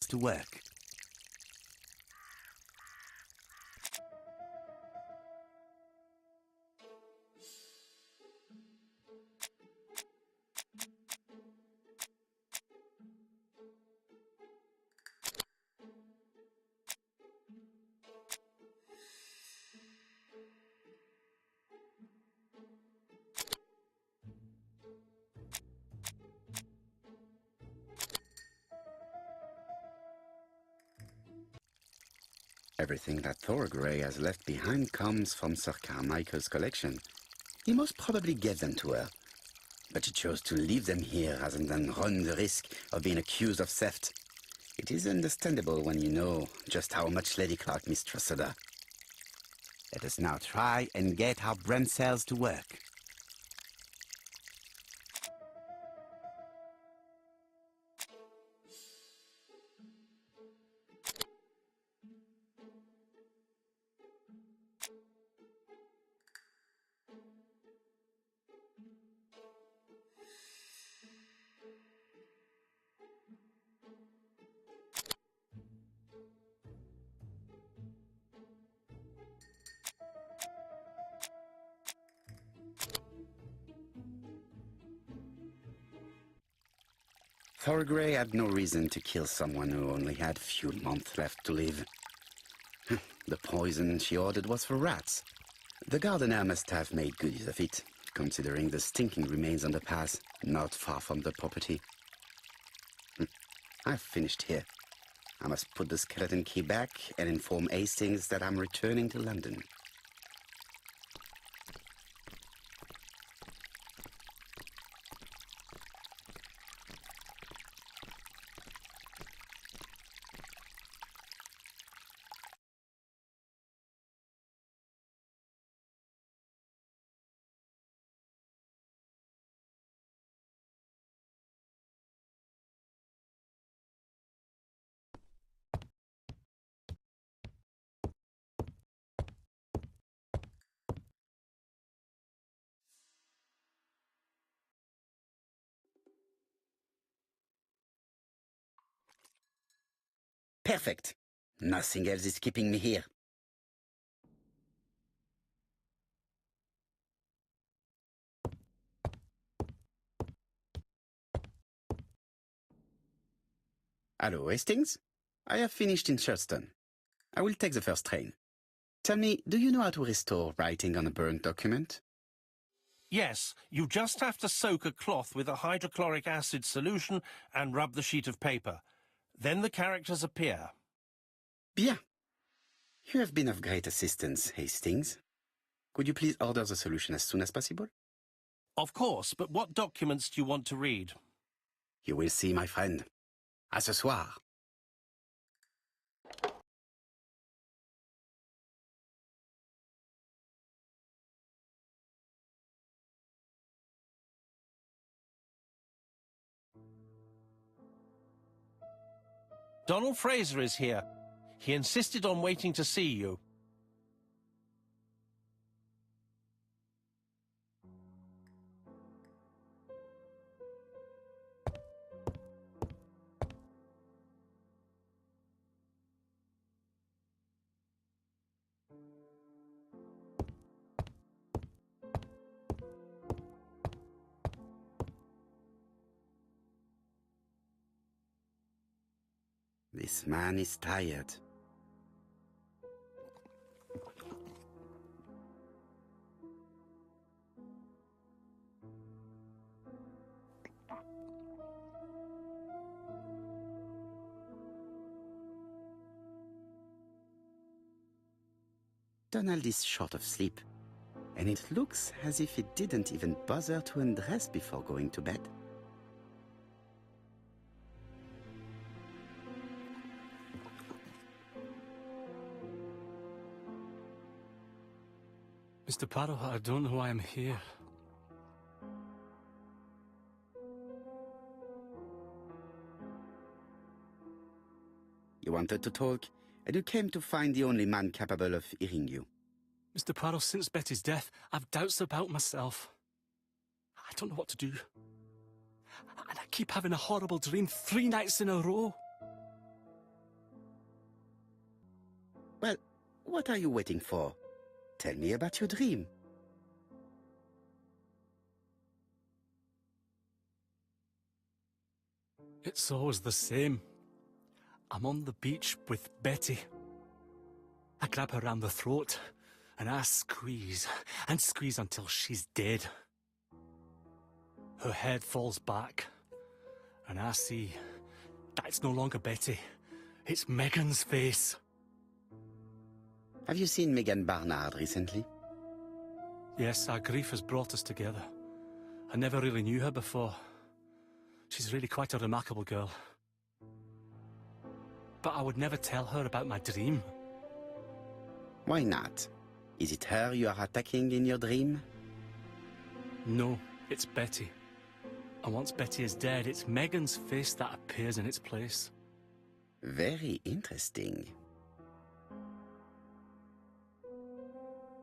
to work. Everything that Thorgray has left behind comes from Sir Carmichael's collection. He most probably gave them to her, but he chose to leave them here rather than run the risk of being accused of theft. It is understandable when you know just how much Lady Clark mistrusted her. Let us now try and get our brain cells to work. Thorgray had no reason to kill someone who only had few months left to live. The poison she ordered was for rats. The gardener must have made good use of it, considering the stinking remains on the path, not far from the property. I've finished here. I must put the skeleton key back and inform Hastings that I'm returning to London. Perfect. Nothing else is keeping me here. Hello, Hastings. I have finished in Sherstone. I will take the first train. Tell me, do you know how to restore writing on a burnt document? Yes, you just have to soak a cloth with a hydrochloric acid solution and rub the sheet of paper. Then the characters appear. Bien. You have been of great assistance, Hastings. Could you please order the solution as soon as possible? Of course, but what documents do you want to read? You will see, my friend. À ce soir. Donald Fraser is here. He insisted on waiting to see you. This man is tired. Donald is short of sleep, and it looks as if he didn't even bother to undress before going to bed. Mr. Poirot, I don't know why I'm here. You wanted to talk, and you came to find the only man capable of hearing you. Mr. Poirot, since Betty's death, I've doubts about myself. I don't know what to do. And I keep having a horrible dream 3 nights in a row. Well, what are you waiting for? Tell me about your dream. It's always the same. I'm on the beach with Betty. I grab her round the throat, and I squeeze, and squeeze until she's dead. Her head falls back, and I see that it's no longer Betty. It's Megan's face. Have you seen Megan Barnard recently? Yes, our grief has brought us together. I never really knew her before. She's really quite a remarkable girl. But I would never tell her about my dream. Why not? Is it her you are attacking in your dream? No, it's Betty. And once Betty is dead, it's Megan's face that appears in its place. Very interesting.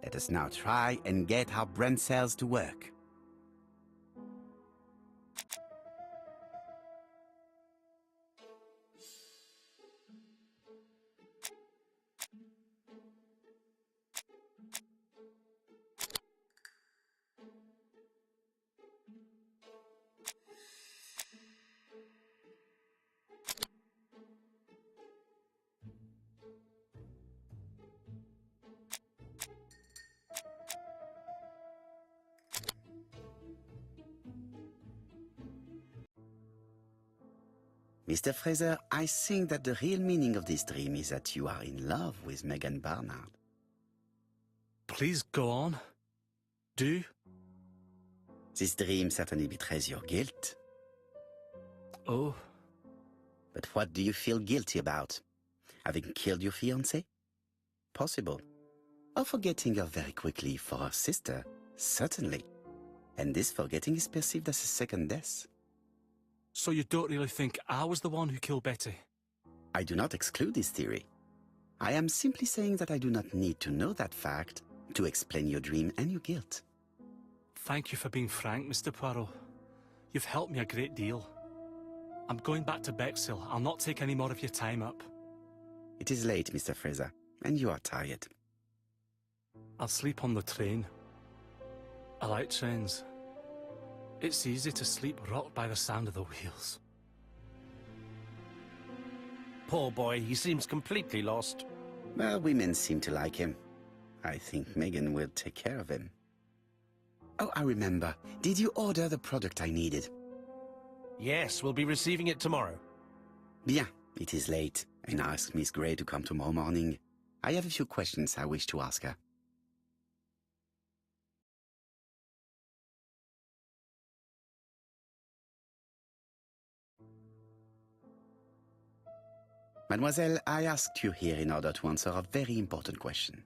Let us now try and get our brain cells to work. Mr. Fraser, I think that the real meaning of this dream is that you are in love with Megan Barnard. Please go on. Do. This dream certainly betrays your guilt. Oh. But what do you feel guilty about? Having killed your fiancé? Possible. Or forgetting her very quickly for her sister? Certainly. And this forgetting is perceived as a second death. So you don't really think I was the one who killed Betty? I do not exclude this theory. I am simply saying that I do not need to know that fact to explain your dream and your guilt. Thank you for being frank, Mr. Poirot. You've helped me a great deal. I'm going back to Bexhill. I'll not take any more of your time up. It is late, Mr. Fraser, and you are tired. I'll sleep on the train. I like trains. It's easy to sleep rocked by the sound of the wheels. Poor boy, he seems completely lost. Well, women seem to like him. I think Megan will take care of him. Oh, I remember. Did you order the product I needed? Yes, we'll be receiving it tomorrow. Bien, it is late, and I asked Miss Gray to come tomorrow morning. I have a few questions I wish to ask her. Mademoiselle, I asked you here in order to answer a very important question.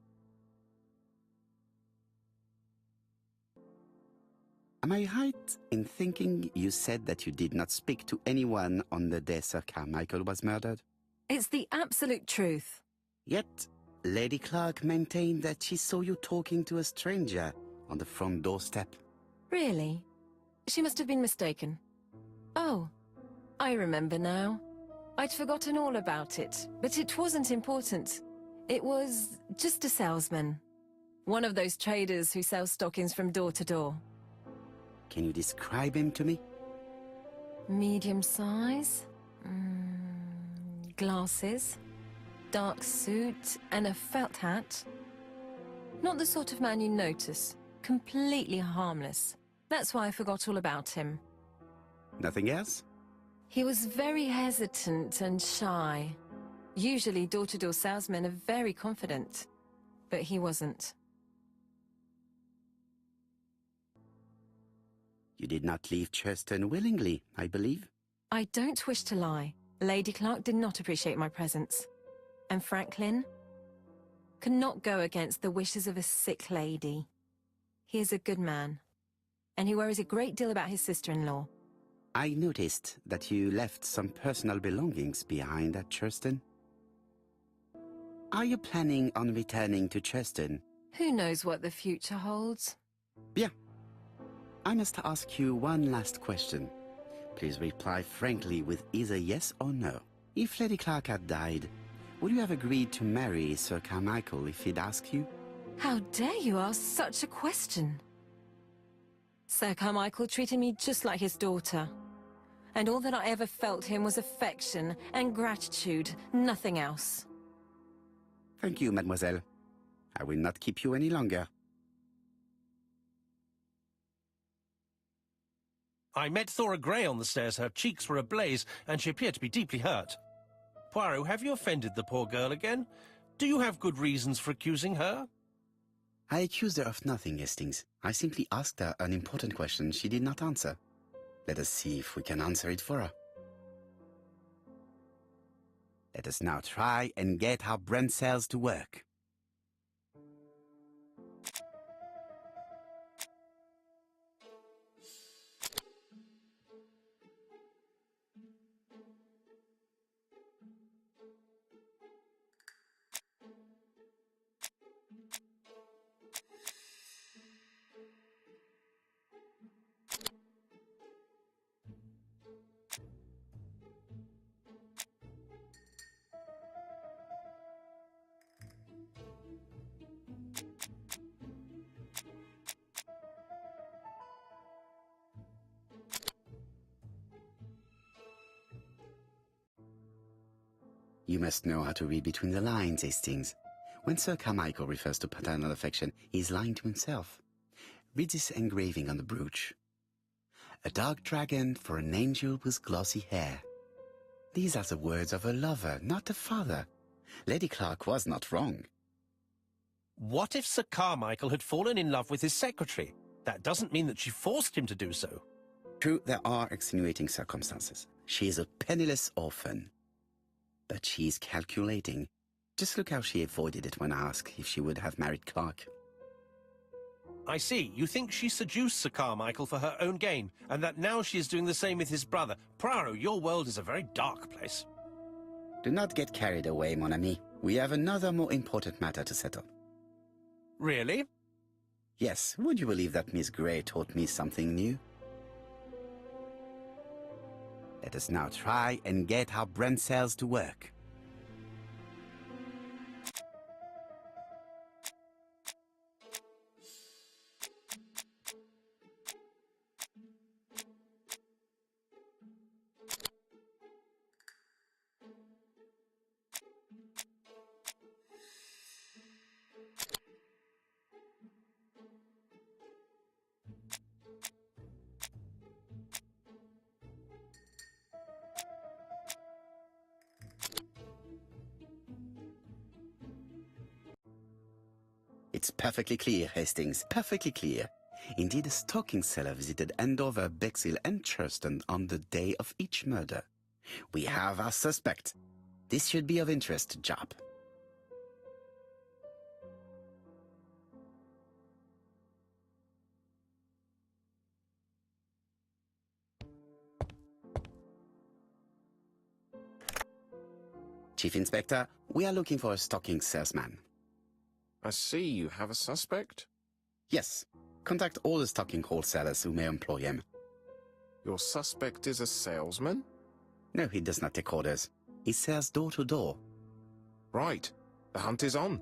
Am I right in thinking you said that you did not speak to anyone on the day Sir Carmichael was murdered? It's the absolute truth. Yet, Lady Clark maintained that she saw you talking to a stranger on the front doorstep. Really? She must have been mistaken. Oh, I remember now. I'd forgotten all about it, but it wasn't important. It was just a salesman. One of those traders who sell stockings from door to door. Can you describe him to me? Medium size, glasses, dark suit, and a felt hat. Not the sort of man you notice. Completely harmless. That's why I forgot all about him. Nothing else? He was very hesitant and shy. Usually door-to-door salesmen are very confident, but he wasn't. You did not leave Churston willingly, I believe. I don't wish to lie. Lady Clark did not appreciate my presence. And Franklin could not go against the wishes of a sick lady. He is a good man, and he worries a great deal about his sister-in-law. I noticed that you left some personal belongings behind at Churston. Are you planning on returning to Churston? Who knows what the future holds? Bien. I must ask you one last question. Please reply frankly with either yes or no. If Lady Clark had died, would you have agreed to marry Sir Carmichael if he'd asked you? How dare you ask such a question? Sir Carmichael treated me just like his daughter. And all that I ever felt him was affection and gratitude, nothing else. Thank you, mademoiselle. I will not keep you any longer. I met Thora Grey on the stairs. Her cheeks were ablaze, and she appeared to be deeply hurt. Poirot, have you offended the poor girl again? Do you have good reasons for accusing her? I accused her of nothing, Hastings. I simply asked her an important question she did not answer. Let us see if we can answer it for her. Let us now try and get our brain cells to work. You must know how to read between the lines, Hastings. When Sir Carmichael refers to paternal affection, he is lying to himself. Read this engraving on the brooch. A dark dragon for an angel with glossy hair. These are the words of a lover, not a father. Lady Clark was not wrong. What if Sir Carmichael had fallen in love with his secretary? That doesn't mean that she forced him to do so. True, there are extenuating circumstances. She is a penniless orphan. But she is calculating. Just look how she avoided it when asked if she would have married Clark. I see. You think she seduced Sir Carmichael for her own gain, and that now she is doing the same with his brother. Poirot, your world is a very dark place. Do not get carried away, mon ami. We have another more important matter to settle. Really? Yes, would you believe that Miss Grey taught me something new? Let us now try and get our brain cells to work. It's perfectly clear, Hastings, perfectly clear. Indeed, a stalking seller visited Andover, Bexhill and Churston on the day of each murder. We have our suspect. This should be of interest, Jop. Chief Inspector, we are looking for a stalking salesman. I see you have a suspect. Yes. Contact all the stocking wholesalers who may employ him. Your suspect is a salesman? No, he does not take orders. He sells door to door. Right. The hunt is on.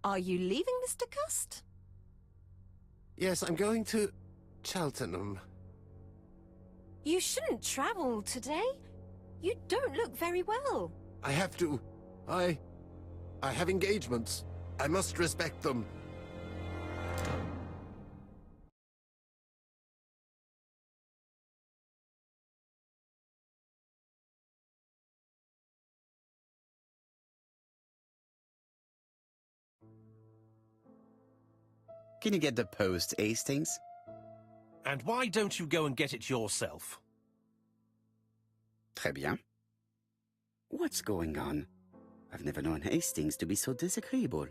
Are you leaving, Mr. Cust? Yes, I'm going to Cheltenham. You shouldn't travel today. You don't look very well. I have to. I have engagements. I must respect them. Can you get the post, Hastings? And why don't you go and get it yourself? Très bien. What's going on? I've never known Hastings to be so disagreeable.